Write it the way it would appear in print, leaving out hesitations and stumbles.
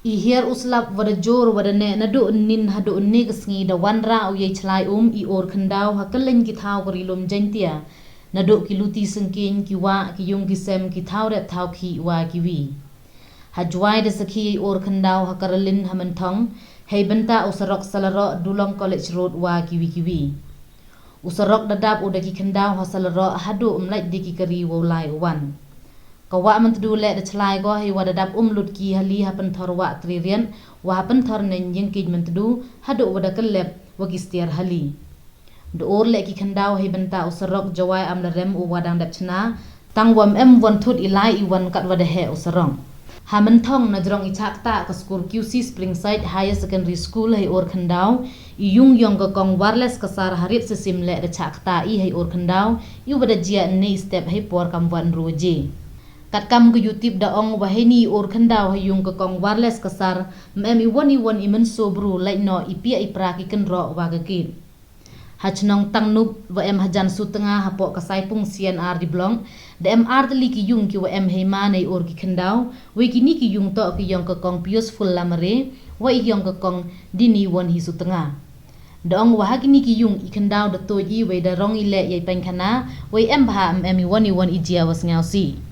Ihir uslap wada jor wada ne nadu nin hadu ni kesngi da wanra u ye chlai i or khyndaw ha kylleiñ ki thaw ko Ri-loom Jaiñtia nadu ki luti sengkin ki wa ki yung ki sem ki thaw rep thaw ki wa ki wi ha juai de sakhi or khyndaw ha karalin ha mentong hei benta usarok salaro dulong college road wa ki wi usarok dadap uda ki khyndaw ha salaro hadu umlai di ki kari wo lai wan kawa mentudu le de chlai go hi wadadap lut ki hali ha penthor wa tririan wa penthor nen yengki mentudu hadu wada kelep wa ki stiar hali do or le ki khyndaw hi benta usarok jawai am la rem u wadang dap chna tang wam won thut ilai i wan kat wada he usarong ha menthong na jrong i chak ta ka school QC Springside Higher Secondary School hi or khyndaw i yung yong ka kong wireless kasar harit sesim le de chak ta i hi or khyndaw i wada jia nei step hi por kam wan roje kat kam ke YouTube daong wahini or khyndaw hayung ke kong wireless kasar i won i men sobru lai no ipia ipra ki kenro wa ke kin hachnong tangnup wa hajan su tengah hapo kasai pung CNR di blong de teli ki yung ki wa heima nei or ki khyndaw we kini ki yung to ki yong ke kong peaceful lamare wa i yong ke kong dini won hi su tengah dong wa hakini ki yung i khyndaw de to i we da rong i le yai pen khana we bha i won i jia was ngau si